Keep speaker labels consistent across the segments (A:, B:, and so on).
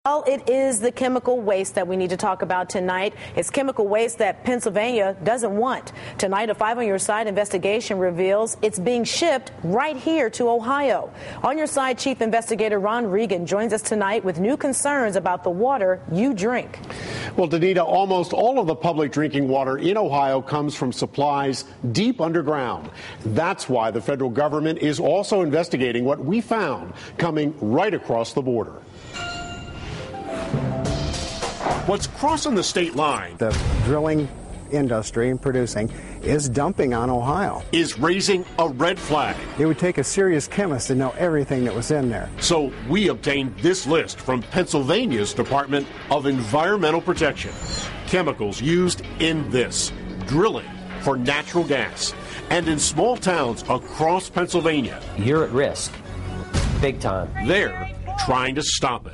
A: Well, it is the chemical waste that we need to talk about tonight. It's chemical waste that Pennsylvania doesn't want. Tonight, a 5 on Your Side investigation reveals it's being shipped right here to Ohio. On Your Side, Chief Investigator Ron Regan joins us tonight with new concerns about the water you drink.
B: Well, Danita, almost all of the public drinking water in Ohio comes from supplies deep underground. That's why the federal government is also investigating what we found coming right across the border. What's crossing the state line,
C: the drilling industry and producing, is dumping on Ohio,
B: is raising a red flag.
C: It would take a serious chemist to know everything that was in there.
B: So we obtained this list from Pennsylvania's Department of Environmental Protection. Chemicals used in this drilling for natural gas and in small towns across Pennsylvania.
D: You're at risk, big time.
B: They're trying to stop it.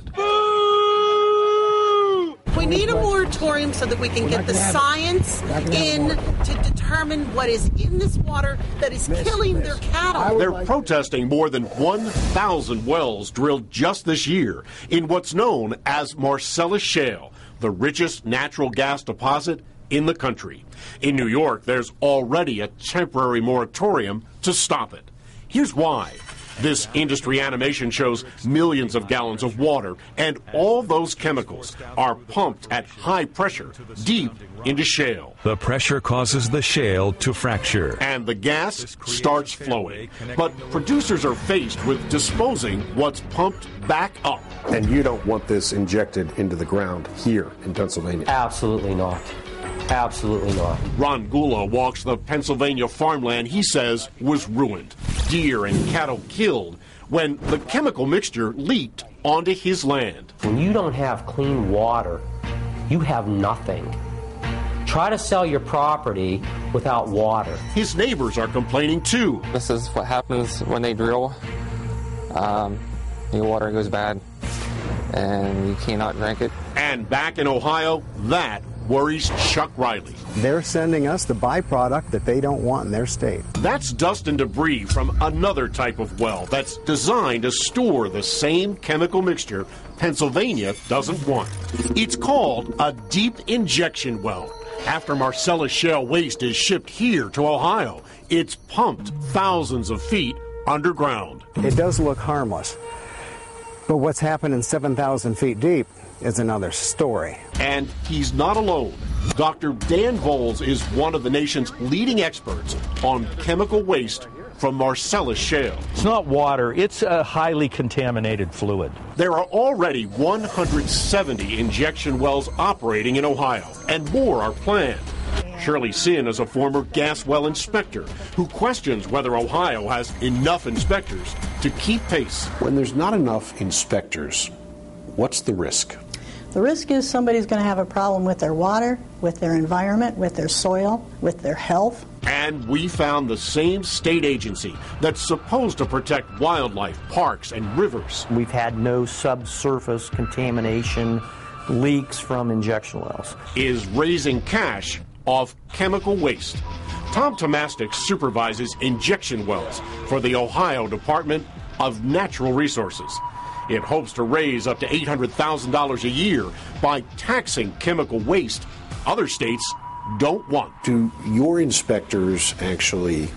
E: We need a moratorium so that we can get the science in to determine what is in this water that is killing their cattle.
B: They're protesting more than 1,000 wells drilled just this year in what's known as Marcellus Shale, the richest natural gas deposit in the country. In New York, there's already a temporary moratorium to stop it. Here's why. This industry animation shows millions of gallons of water, and all those chemicals are pumped at high pressure deep into shale.
F: The pressure causes the shale to fracture,
B: and the gas starts flowing. But producers are faced with disposing what's pumped back up.
G: And you don't want this injected into the ground here in Pennsylvania?
D: Absolutely not. Absolutely not.
B: Ron Gula walks the Pennsylvania farmland he says was ruined. Deer and cattle killed when the chemical mixture leaked onto his land.
D: When you don't have clean water, you have nothing. Try to sell your property without water.
B: His neighbors are complaining too.
H: This is what happens when they drill. Your water goes bad and you cannot drink it.
B: And back in Ohio, that worries Chuck Riley.
C: They're sending us the byproduct that they don't want in their state.
B: That's dust and debris from another type of well that's designed to store the same chemical mixture Pennsylvania doesn't want. It's called a deep injection well. After Marcellus Shale waste is shipped here to Ohio, it's pumped thousands of feet underground.
C: It does look harmless, but what's happening 7,000 feet deep is another story.
B: And he's not alone. Dr. Dan Voles is one of the nation's leading experts on chemical waste from Marcellus Shale.
I: It's not water, it's a highly contaminated fluid.
B: There are already 170 injection wells operating in Ohio, and more are planned. Shirley Sin is a former gas well inspector who questions whether Ohio has enough inspectors to keep pace.
G: When there's not enough inspectors, what's the risk?
J: The risk is somebody's going to have a problem with their water, with their environment, with their soil, with their health.
B: And we found the same state agency that's supposed to protect wildlife, parks, and rivers.
I: We've had no subsurface contamination, leaks from injection wells.
B: Is raising cash off chemical waste. Tom Tomastik supervises injection wells for the Ohio Department of Natural Resources. It hopes to raise up to $800,000 a year by taxing chemical waste other states don't want.
G: Do your inspectors actually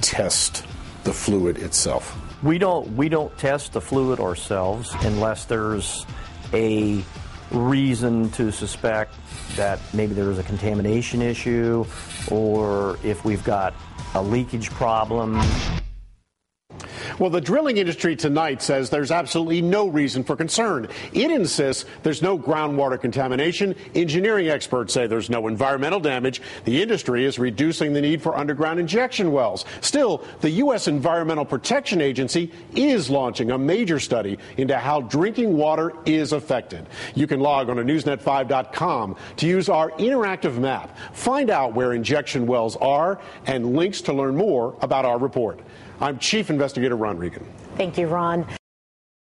G: test the fluid itself?
I: We don't test the fluid ourselves unless there's a reason to suspect that maybe there is a contamination issue or if we've got a leakage problem.
B: Well, the drilling industry tonight says there's absolutely no reason for concern. It insists there's no groundwater contamination. Engineering experts say there's no environmental damage. The industry is reducing the need for underground injection wells. Still, the U.S. Environmental Protection Agency is launching a major study into how drinking water is affected. You can log on to Newsnet5.com to use our interactive map, find out where injection wells are, and links to learn more about our report. I'm Chief Investigator Ron Regan.
A: Thank you, Ron.